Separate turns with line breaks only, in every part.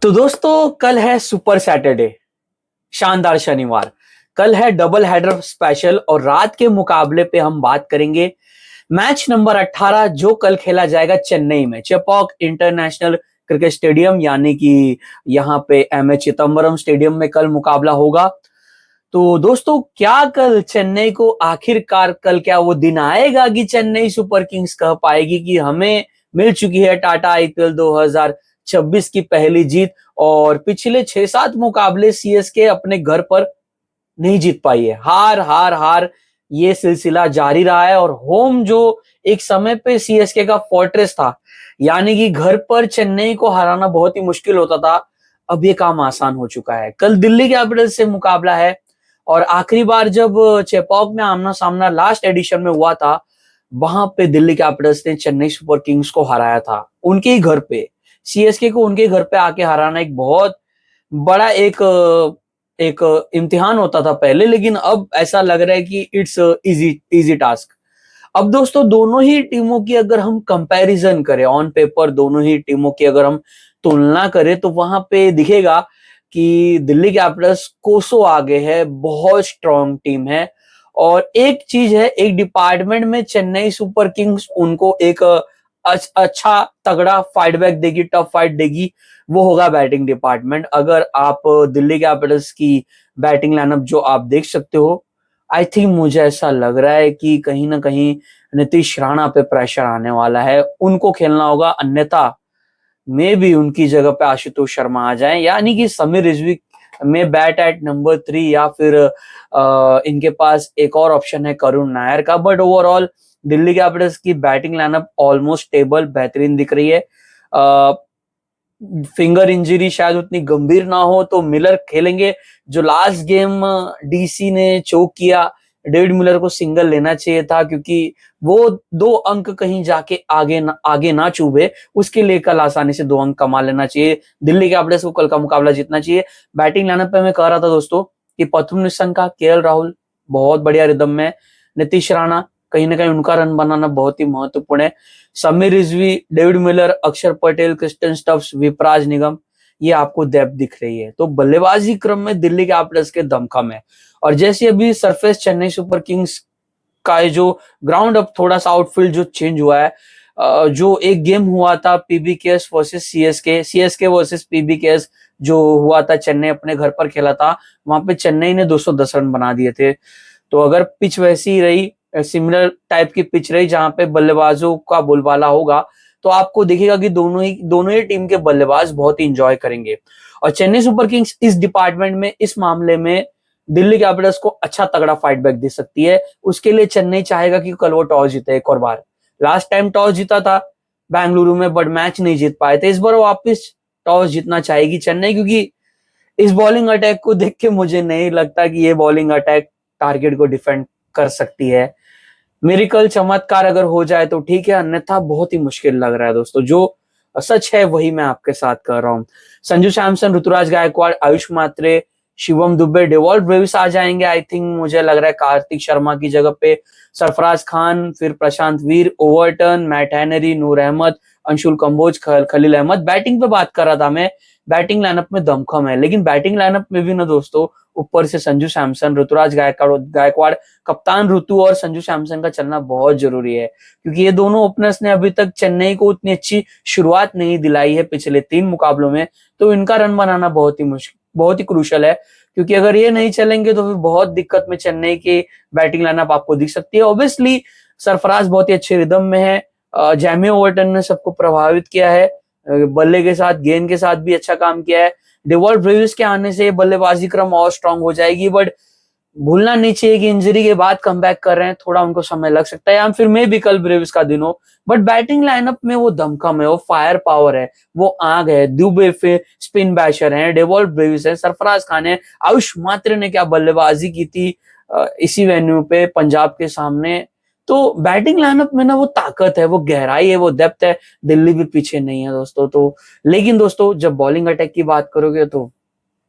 तो दोस्तों कल है सुपर सैटरडे, शानदार शनिवार। कल है डबल हेडर स्पेशल और रात के मुकाबले पे हम बात करेंगे मैच नंबर 18 जो कल खेला जाएगा चेन्नई में चेपॉक इंटरनेशनल क्रिकेट स्टेडियम यानी कि यहाँ पे एम ए चिदम्बरम स्टेडियम में कल मुकाबला होगा। तो दोस्तों क्या कल चेन्नई को आखिरकार कल क्या वो दिन आएगा कि चेन्नई सुपर किंग्स कह पाएगी कि हमें मिल चुकी है टाटा आईपीएल 2026 की पहली जीत। और पिछले 6-7 मुकाबले सीएसके अपने घर पर नहीं जीत पाई है, हार हार हार ये सिलसिला जारी रहा है। और होम जो एक समय पे सीएसके का फोर्ट्रेस था यानी कि घर पर चेन्नई को हराना बहुत ही मुश्किल होता था, अब ये काम आसान हो चुका है। कल दिल्ली कैपिटल्स से मुकाबला है और आखिरी बार जब चेपॉक में आमना सामना लास्ट एडिशन में हुआ था वहां पे दिल्ली कैपिटल्स ने चेन्नई सुपर किंग्स को हराया था उनके ही घर पे। सीएसके को उनके घर पे आके हराना एक बहुत बड़ा एक इम्तिहान होता था पहले, लेकिन अब ऐसा लग रहा है कि इट्स इजी इजी टास्क। अब दोस्तों दोनों ही टीमों की अगर हम कंपैरिजन करें ऑन पेपर, दोनों ही टीमों की अगर हम तुलना करें तो वहां पे दिखेगा कि दिल्ली कैपिटल्स कोसों आगे है, बहुत स्ट्रांग टीम है। और एक चीज है, एक डिपार्टमेंट में चेन्नई सुपर किंग्स उनको एक अच्छा तगड़ा फाइट बैक देगी, टफ फाइट देगी, वो होगा बैटिंग डिपार्टमेंट। अगर आप दिल्ली कैपिटल्स की बैटिंग लाइनअप जो आप देख सकते हो, आई थिंक मुझे ऐसा लग रहा है कि कहीं ना कहीं नीतीश राणा पे प्रेशर आने वाला है, उनको खेलना होगा, अन्यथा मे भी उनकी जगह पे आशुतोष शर्मा आ जाए, यानी कि समीर रिजवी में बैट एट नंबर 3 या फिर इनके पास एक और ऑप्शन है करुण नायर का। बट ओवरऑल दिल्ली कैपिटल्स की बैटिंग लाइनअप ऑलमोस्ट स्टेबल बेहतरीन दिख रही है। फिंगर इंजरी शायद उतनी गंभीर ना हो तो मिलर खेलेंगे। जो लास्ट गेम डीसी ने चोक किया, डेविड मिलर को सिंगल लेना चाहिए था क्योंकि वो 2 अंक कहीं जाके आगे ना चूबे, उसके लिए कल आसानी से 2 अंक कमा लेना चाहिए। दिल्ली कैपिटल्स को कल का मुकाबला जीतना चाहिए। बैटिंग लाइनअप पे मैं कह रहा था दोस्तों कि प्रथुम निशंका, केएल राहुल बहुत बढ़िया रिदम में, नीतीश राणा कहीं ना कहीं उनका रन बनाना बहुत ही महत्वपूर्ण है, समीर रिजवी, डेविड मिलर, अक्षर पटेल, क्रिस्टन स्टफ्स, विपराज निगम, ये आपको डेप्थ दिख रही है। तो बल्लेबाजी क्रम में दिल्ली कैपिटल्स के दमखम है। और जैसे अभी सरफेस चेन्नई सुपर किंग्स का जो ग्राउंड अप थोड़ा सा आउटफील्ड जो चेंज हुआ है, जो एक गेम हुआ था PBKS versus CSK, CSK versus PBKS जो हुआ था, चेन्नई अपने घर पर खेला था, वहां पे चेन्नई ने 210 रन बना दिए थे। तो अगर पिच वैसी ही रही, सिमिलर टाइप की पिच रही जहां पे बल्लेबाजों का बोलबाला होगा, तो आपको दिखेगा कि दोनों ही टीम के बल्लेबाज बहुत ही इंजॉय करेंगे। और चेन्नई सुपर किंग्स इस डिपार्टमेंट में, इस मामले में दिल्ली कैपिटल्स को अच्छा तगड़ा फाइट बैक दे सकती है। उसके लिए चेन्नई चाहेगा कि कल वो टॉस जीते एक और बार। लास्ट टाइम टॉस जीता था बेंगलुरु में बट मैच नहीं जीत पाए थे, इस बार वापस टॉस जीतना चाहेगी चेन्नई, क्योंकि इस बॉलिंग अटैक को देख के मुझे नहीं लगता कि ये बॉलिंग अटैक टारगेट को डिफेंड कर सकती है। मिरेकल चमत्कार अगर हो जाए तो ठीक है, अन्यथा बहुत ही मुश्किल लग रहा है दोस्तों। जो सच है वही मैं आपके साथ कर रहा हूँ। संजू सैमसन, ऋतुराज गायकवाड़, आयुष मात्रे, शिवम दुबे, डेवॉल्ट ब्रेविस आ जाएंगे। आई थिंक मुझे लग रहा है कार्तिक शर्मा की जगह पे सरफराज खान, फिर प्रशांत वीर, ओवरटन, मैट हेनरी, नूर अहमद, अंशुल कंबोज, खलील अहमद। बैटिंग पे बात कर रहा था मैं, बैटिंग लाइनअप में दमखम है, लेकिन बैटिंग लाइनअप में भी ना दोस्तों ऊपर से संजू सैमसन, ऋतुराज गायकवाड़, कप्तान ऋतु और संजू सैमसन का चलना बहुत जरूरी है, क्योंकि ये दोनों ओपनर्स ने अभी तक चेन्नई को उतनी अच्छी शुरुआत नहीं दिलाई है पिछले 3 मुकाबलों में। तो इनका रन बनाना बहुत ही क्रूशल है, क्योंकि अगर ये नहीं चलेंगे तो फिर बहुत दिक्कत में चेन्नई की बैटिंग लाइनअप आपको दिख सकती है। ऑब्वियसली सरफराज बहुत ही अच्छे रिदम में है, जैमी ओवरटन ने सबको प्रभावित किया है, बल्ले के साथ गेंद के साथ भी अच्छा काम किया है। डेवॉल्ट ब्रेविस के आने से बल्लेबाजी क्रम और स्ट्रांग हो जाएगी, बट भूलना नहीं चाहिए कि इंजरी के बाद कमबैक कर रहे हैं, थोड़ा उनको समय लग सकता है, या फिर मे भी कल ब्रेविस का दिन हो। बट बैटिंग लाइनअप में वो दमखम है, वो फायर पावर है, वो आग है। दुबे फिर स्पिन बैशर है, डेवॉल्ट ब्रेविस है, सरफराज खान है, आयुष मात्रे ने क्या बल्लेबाजी की थी इसी वेन्यू पे पंजाब के सामने। तो बैटिंग लाइनअप में ना वो ताकत है, वो गहराई है, वो डेप्थ है। दिल्ली भी पीछे नहीं है दोस्तों। तो लेकिन दोस्तों जब बॉलिंग अटैक की बात करोगे तो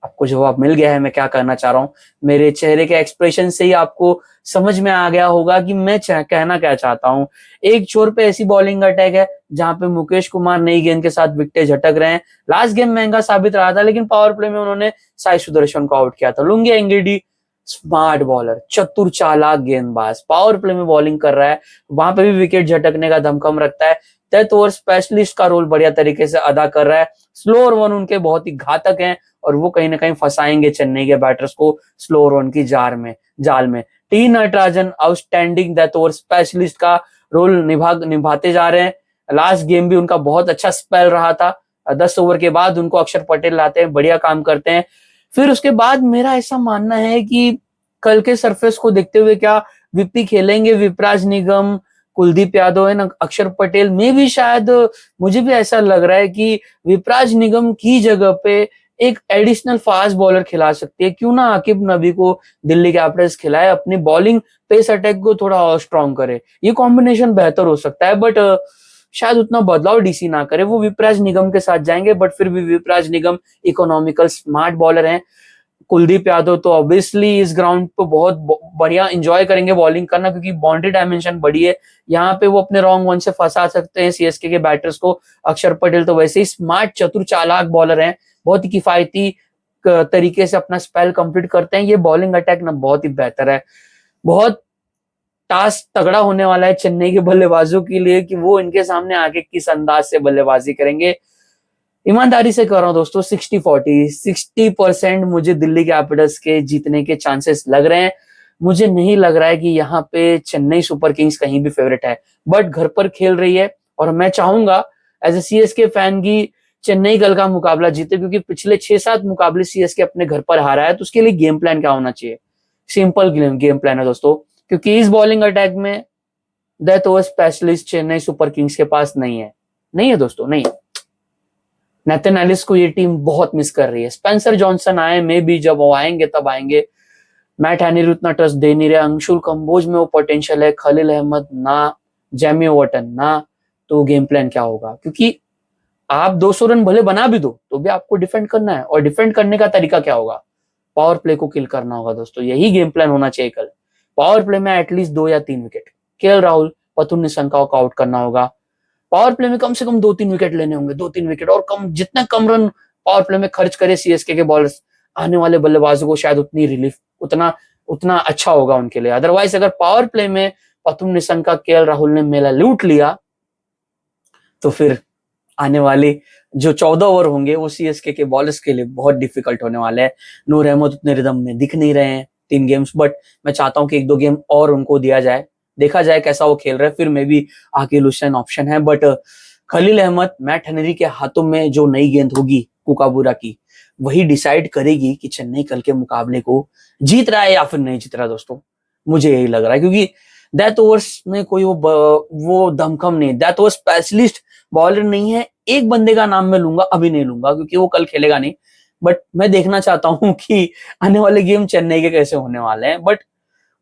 आपको जवाब मिल गया है मैं क्या करना चाह रहा हूँ। मेरे चेहरे के एक्सप्रेशन से ही आपको समझ में आ गया होगा कि मैं कहना क्या चाहता हूँ। एक छोर पे ऐसी बॉलिंग अटैक है जहां पे मुकेश कुमार नई गेंद के साथ विकेटें झटक रहे हैं। लास्ट गेम महंगा साबित रहा था, लेकिन पावर प्ले में उन्होंने साई सुदर्शन को आउट किया था। लुंगिया एंगिडी स्मार्ट बॉलर, चतुर चालाक गेंदबाज, पावर प्ले में बॉलिंग कर रहा है, वहां पे भी विकेट झटकने का दमखम रखता है। डेथ ओवर स्पेशलिस्ट का रोल बढ़िया तरीके से अदा कर रहा है। स्लो रन उनके बहुत ही घातक हैं और वो कहीं ना कहीं फंसाएंगे चेन्नई के बैटर्स को स्लो रन की जाल में। T Natarajan outstanding death over specialist का रोल निभाते जा रहे हैं। लास्ट गेम भी उनका बहुत अच्छा स्पेल रहा था। 10 ओवर के बाद उनको अक्षर पटेल लाते हैं, बढ़िया काम करते हैं। फिर उसके बाद मेरा ऐसा मानना है कि कल के सरफेस को देखते हुए क्या वीपी खेलेंगे, विपराज निगम, कुलदीप यादव है ना, अक्षर पटेल में भी शायद मुझे भी ऐसा लग रहा है कि विपराज निगम की जगह पे एक एडिशनल फास्ट बॉलर खिला सकती है। क्यों ना आकिब नबी को दिल्ली कैपिटल्स खिलाए, अपनी बॉलिंग पेस अटैक को थोड़ा और स्ट्रॉन्ग करे। ये कॉम्बिनेशन बेहतर हो सकता है, बट शायद उतना बदलाव डीसी ना करे, वो विपराज निगम के साथ जाएंगे। बट फिर भी विपराज निगम इकोनॉमिकल स्मार्ट बॉलर हैं। कुलदीप यादव तो ऑब्वियसली इस ग्राउंड पे बहुत बढ़िया एंजॉय करेंगे बॉलिंग करना, क्योंकि बाउंड्री डायमेंशन बड़ी है, यहाँ पे वो अपने रॉन्ग वन से फंसा सकते हैं सीएसके के बैटर्स को। अक्षर पटेल तो वैसे ही स्मार्ट चतुर चालाक बॉलर हैं, बहुत ही किफायती तरीके से अपना स्पेल कंप्लीट करते हैं। ये बॉलिंग अटैक ना बहुत ही बेहतर है। बहुत टास्क तगड़ा होने वाला है चेन्नई के बल्लेबाजों के लिए कि वो इनके सामने आके किस अंदाज से बल्लेबाजी करेंगे। ईमानदारी से कर रहा हूं दोस्तों, 60-40, 60% मुझे दिल्ली कैपिटल्स के जीतने के चांसेस लग रहे हैं। मुझे नहीं लग रहा है कि यहाँ पे चेन्नई सुपर किंग्स कहीं भी फेवरेट है, बट घर पर खेल रही है और मैं चाहूंगा एज ए सीएसके फैन की चेन्नई कल का मुकाबला जीते, क्योंकि पिछले 6-7 मुकाबले सीएसके अपने घर पर हारा है। तो उसके लिए गेम प्लान क्या होना चाहिए? सिंपल गेम प्लान है दोस्तों, क्योंकि इस बॉलिंग अटैक में death over specialist Chennai super Kings के पास नहीं है। नहीं है दोस्तों, नहीं है। नेथन एलिस को ये टीम बहुत मिस कर रही है। स्पेंसर जॉनसन आए, मे भी जब वो आएंगे तब आएंगे। मैट हेनरी उतना ट्रस्ट दे नहीं रहे। अंशुल कंबोज में वो पोटेंशियल है, खलील अहमद ना, जेमी ओवर्टन ना। तो गेम प्लान क्या होगा? क्योंकि आप 200 रन भले बना भी दो तो भी आपको डिफेंड करना है, और डिफेंड करने का तरीका क्या होगा? पावर प्ले को किल करना होगा दोस्तों, यही गेम प्लान होना चाहिए कल। पावर प्ले में एटलीस्ट 2 या 3 विकेट, केएल राहुल, पथुन निशंका को आउट करना होगा। पावर प्ले में कम से कम 2-3 विकेट लेने होंगे, 2-3 विकेट, और कम जितना कम रन पावर प्ले में खर्च करे सीएसके के बॉलर्स, आने वाले बल्लेबाजों को शायद उतनी रिलीफ, उतना उतना अच्छा होगा उनके लिए। अदरवाइज अगर पावर प्ले में पथुम निशंका, केएल राहुल ने मेला लूट लिया तो फिर आने वाले जो 14 ओवर होंगे वो सीएसके के बॉलर्स के लिए बहुत डिफिकल्ट होने वाले हैं। नूर अहमद उतने रिदम में दिख नहीं रहे हैं 3 गेम्स, बट मैं चाहता हूं कि 1-2 गेम और उनको दिया जाए, देखा जाए कैसा वो खेल रहे हैं, फिर मे भी आकिब हुसैन ऑप्शन है। But Khaleel Ahmed, Matt Henry के हाथों में जो नई गेंद होगी कुकाबूरा की, वही डिसाइड करेगी कि चेन्नई कल के मुकाबले को जीत रहा है या फिर नहीं जीत रहा है दोस्तों। मुझे यही लग रहा है, क्योंकि डेथ ओवर्स में कोई वो दमखम नहीं, डेथ ओवर स्पेशलिस्ट बॉलर नहीं है। एक बंदे का नाम मैं लूंगा, अभी नहीं लूंगा क्योंकि वो कल खेलेगा नहीं, बट मैं देखना चाहता हूं कि आने वाले गेम चेन्नई के कैसे होने वाले हैं। बट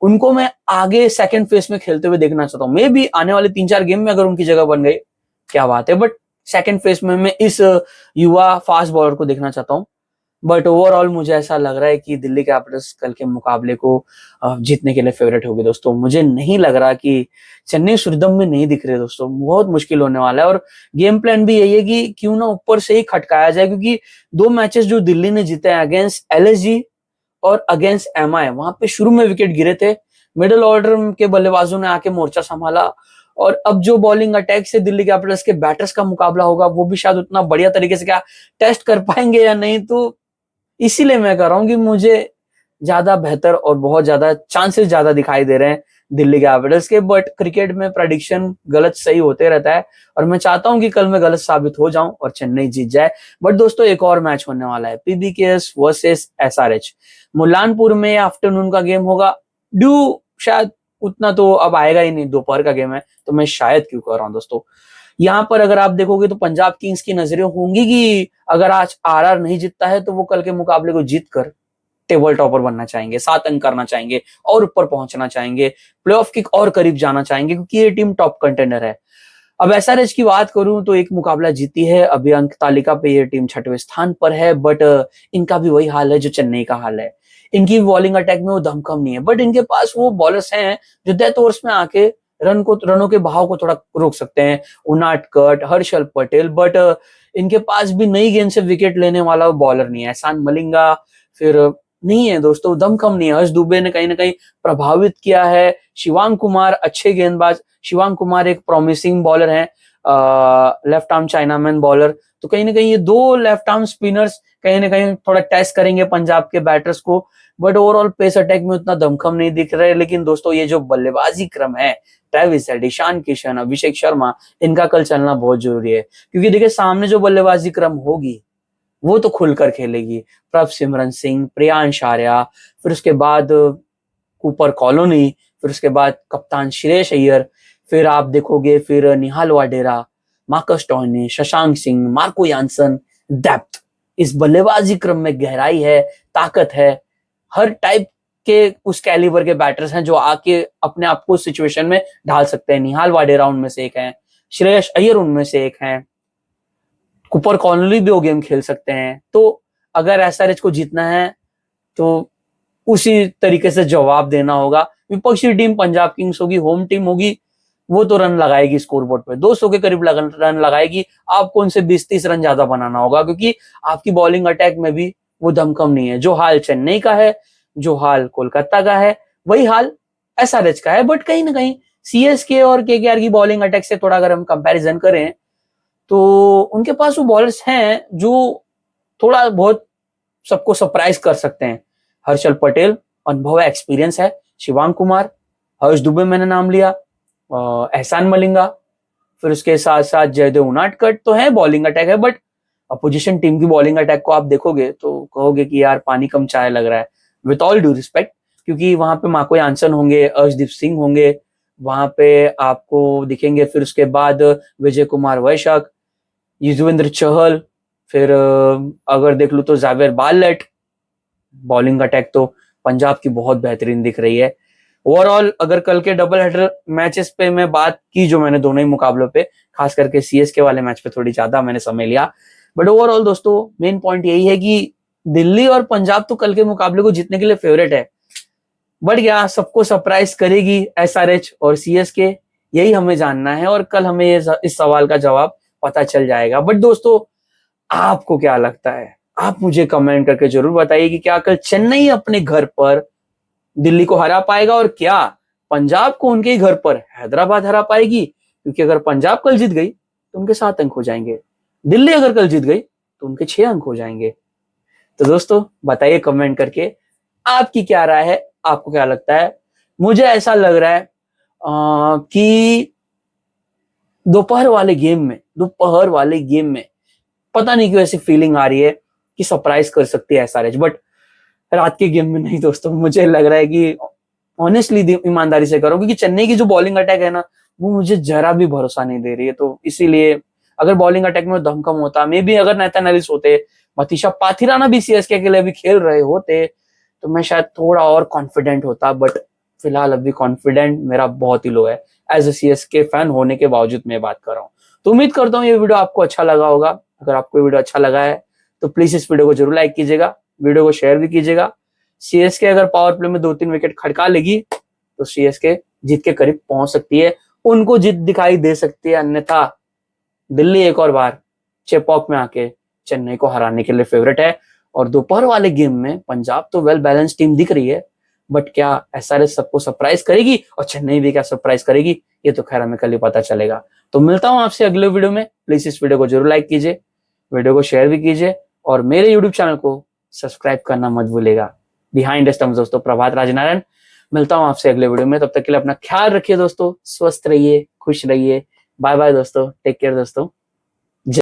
उनको मैं आगे सेकंड फेज में खेलते हुए देखना चाहता हूँ। मे भी आने वाले 3-4 गेम में अगर उनकी जगह बन गई, क्या बात है, बट सेकंड फेज में मैं इस युवा फास्ट बॉलर को देखना चाहता हूँ। बट ओवरऑल मुझे ऐसा लग रहा है कि दिल्ली कैपिटल्स कल के मुकाबले को जीतने के लिए फेवरेट होगी दोस्तों। मुझे नहीं लग रहा कि चेन्नई सुरदम में नहीं दिख रहे दोस्तों, बहुत मुश्किल होने वाला है। और गेम प्लान भी यही है कि क्यों ना ऊपर से ही खटकाया जाए, क्योंकि 2 मैचेस जो दिल्ली ने जीते हैं अगेंस्ट एलएसजी और अगेंस्ट एमआई, वहां पे शुरू में विकेट गिरे थे, मिडिल ऑर्डर के बल्लेबाजों ने आके मोर्चा संभाला। और अब जो बॉलिंग अटैक से दिल्ली कैपिटल्स के बैटर्स का मुकाबला होगा, वो भी शायद उतना बढ़िया तरीके से क्या टेस्ट कर पाएंगे या नहीं। तो इसीलिए मैं कह रहा हूं कि मुझे ज्यादा बेहतर और बहुत ज्यादा चांसेस ज्यादा दिखाई दे रहे हैं दिल्ली कैपिटल्स के। बट क्रिकेट में प्रेडिक्शन गलत सही होते रहता है, और मैं चाहता हूं कि कल मैं गलत साबित हो जाऊं और चेन्नई जीत जाए। बट दोस्तों एक और मैच होने वाला है, पीबीकेएस वर्सेस एसआरएच। मुलानपुर में आफ्टरनून का गेम होगा। ड्यू शायद उतना तो अब आएगा ही नहीं, दोपहर का गेम है, तो मैं शायद क्यों कर रहा हूं दोस्तों। यहाँ पर अगर आप देखोगे तो पंजाब किंग्स की नजरें होंगी कि अगर आज आरआर नहीं जीतता है तो वो कल के मुकाबले को जीत कर टेबल टॉपर बनना चाहेंगे, 7 अंक करना चाहेंगे और ऊपर पहुंचना चाहेंगे, प्लेऑफ के और करीब जाना चाहेंगे, क्योंकि ये टीम टॉप कंटेंडर है। अब एसआरएच की बात करूं तो एक मुकाबला जीती है, अभी अंक तालिका पे ये टीम 6वें स्थान पर है, बट इनका भी वही हाल है जो चेन्नई का हाल है। इनकी बॉलिंग अटैक में वो दमखम नहीं है, बट इनके पास वो बॉलर्स हैं जो डेथ ओवर्स में आके रनों के बहाव को थोड़ा रोक सकते हैं। उनादकट, हर्षल पटेल, बट इनके पास भी नई गेंद से विकेट लेने वाला बॉलर नहीं है। एहसान मलिंगा फिर नहीं है दोस्तों, दमखम नहीं है। हर्ष दुबे ने कहीं ना कहीं प्रभावित किया है। शिवांग कुमार अच्छे गेंदबाज, शिवांग कुमार एक प्रॉमिसिंग बॉलर है, लेफ्ट आर्म चाइनामैन बॉलर। तो कहीं ना कहीं ये दो लेफ्ट आर्म स्पिनर्स कहीं ना कहीं थोड़ा टेस्ट करेंगे पंजाब के बैटर्स को, बट ओवरऑल पेस अटैक में उतना दमखम नहीं दिख रहा है। लेकिन दोस्तों ये जो बल्लेबाजी क्रम है, ट्रेविस हेड, ईशान किशन, अभिषेक शर्मा, इनका कल चलना बहुत जरूरी है, क्योंकि देखिए सामने जो बल्लेबाजी क्रम होगी वो तो खुलकर खेलेगी। प्रभ सिमरन सिंह, प्रियांश आर्या, फिर उसके बाद कूपर कॉलोनी, फिर उसके बाद कप्तान श्रेयस अय्यर, फिर आप देखोगे फिर Nihal Wadhera, Marcus Stoinis, Shashank Singh, Marco Jansen. Depth, इस बल्लेबाजी क्रम में गहराई है, ताकत है। हर टाइप के उस कैलिबर के बैटर्स हैं जो आके अपने आप को सिचुएशन में ढाल सकते हैं। निहाल वाडेरा उनमें से एक है, श्रेयस अय्यर उनमें से एक है, कूपर कॉलोनी भी वो गेम खेल सकते हैं। तो अगर एसआरएच को जीतना है तो उसी तरीके से जवाब देना होगा। विपक्षी टीम पंजाब किंग्स होगी, होम टीम होगी, वो तो रन लगाएगी, स्कोरबोर्ड पे 200 के करीब रन लगाएगी। आपको उनसे 20-30 रन ज्यादा बनाना होगा, क्योंकि आपकी बॉलिंग अटैक में भी वो दमखम नहीं है। जो हाल चेन्नई का है, जो हाल कोलकाता का है, वही हाल एसआरएच का है। बट कहीं ना कहीं सीएसके और केकेआर की बॉलिंग अटैक से थोड़ा अगर हम कंपैरिजन करें तो उनके पास वो बॉलर्स हैं जो थोड़ा बहुत सबको सरप्राइज कर सकते हैं। हर्षल पटेल, अनुभव है, एक्सपीरियंस है। शिवांग कुमार, हर्ष दुबे मैंने नाम लिया, एहसान मलिंगा, फिर उसके साथ साथ जयदेव उनादकट तो है, बॉलिंग अटैक है। बट अपोजिशन टीम की बॉलिंग अटैक को आप देखोगे तो कहोगे कि यार पानी कम चाय लग रहा है, विथ ऑल ड्यू रिस्पेक्ट, क्योंकि वहां पे माको यानसन होंगे, अर्शदीप सिंह होंगे, वहां पे आपको दिखेंगे। फिर उसके बाद विजय कुमार वैशक, युजवेंद्र चहल, फिर अगर देख लू तो जावेर बार्लेट। बॉलिंग अटैक तो पंजाब की बहुत बेहतरीन दिख रही है। ओवरऑल अगर कल के डबल हेडर मैचेस पे मैं बात की, जो मैंने दोनों ही मुकाबलों पे, खास करके सीएसके वाले मैच पे थोड़ी ज्यादा मैंने समय लिया, बट ओवरऑल दोस्तों मेन पॉइंट यही है कि दिल्ली और पंजाब तो कल के मुकाबले को जीतने के लिए फेवरेट है, बट क्या सबको सरप्राइज करेगी एसआरएच और सीएसके, यही हमें जानना है। और कल हमें इस सवाल का जवाब पता चल जाएगा। बट दोस्तों आपको क्या लगता है, आप मुझे कमेंट करके जरूर बताइए कि क्या कल चेन्नई अपने घर पर दिल्ली को हरा पाएगा, और क्या पंजाब को उनके ही घर पर हैदराबाद हरा पाएगी? क्योंकि अगर पंजाब कल जीत गई तो उनके 7 अंक हो जाएंगे, दिल्ली अगर कल जीत गई तो उनके 6 अंक हो जाएंगे। तो दोस्तों बताइए कमेंट करके आपकी क्या राय है, आपको क्या लगता है? मुझे ऐसा लग रहा है कि दोपहर वाले गेम में पता नहीं क्यों ऐसी फीलिंग आ रही है कि सरप्राइज कर सकती है एसआरएच, बट रात के गेम में नहीं दोस्तों। मुझे लग रहा है कि ऑनेस्टली ईमानदारी से करो, क्योंकि चेन्नई की जो बॉलिंग अटैक है ना, वो मुझे जरा भी भरोसा नहीं दे रही है। तो इसीलिए अगर बॉलिंग अटैक में दमखम होता, मे बी अगर नेथन एलिस होते, मतीशा पाथिराना भी सीएसके के लिए भी खेल रहे होते, तो मैं शायद थोड़ा और कॉन्फिडेंट होता। बट फिलहाल अभी कॉन्फिडेंट मेरा बहुत ही लो है, एज ए सीएसके फैन होने के बावजूद मैं बात कर रहा हूँ। तो उम्मीद करता हूँ ये वीडियो आपको अच्छा लगा होगा। अगर आपको वीडियो अच्छा लगा है तो प्लीज इस वीडियो को जरूर लाइक कीजिएगा, वीडियो को शेयर भी कीजिएगा। सीएसके अगर पावर प्ले में 2-3 विकेट खड़का लेगी तो सीएसके जीत के करीब पहुंच सकती है, उनको जीत दिखाई दे सकती है। अन्यथा दिल्ली एक और बार चेपॉक में आके चेन्नई को हराने के लिए फेवरेट है। और दोपहर वाले गेम में पंजाब तो वेल बैलेंस टीम दिख रही है, बट क्या एसआरएच सबको सरप्राइज करेगी और चेन्नई भी क्या सरप्राइज करेगी, ये तो खैर हमें कल ही पता चलेगा। तो मिलता हूं आपसे अगले वीडियो में। प्लीज इस वीडियो को जरूर लाइक कीजिए, वीडियो को शेयर भी कीजिए, और मेरे यूट्यूब चैनल को सब्सक्राइब करना मत भूलेगा। बिहाइंड द स्टंप्स दोस्तों, प्रभात राजनारायण। मिलता हूं आपसे अगले वीडियो में, तब तक के लिए अपना ख्याल रखिए दोस्तों, स्वस्थ रहिए, खुश रहिए। बाय बाय दोस्तों, टेक केयर दोस्तों।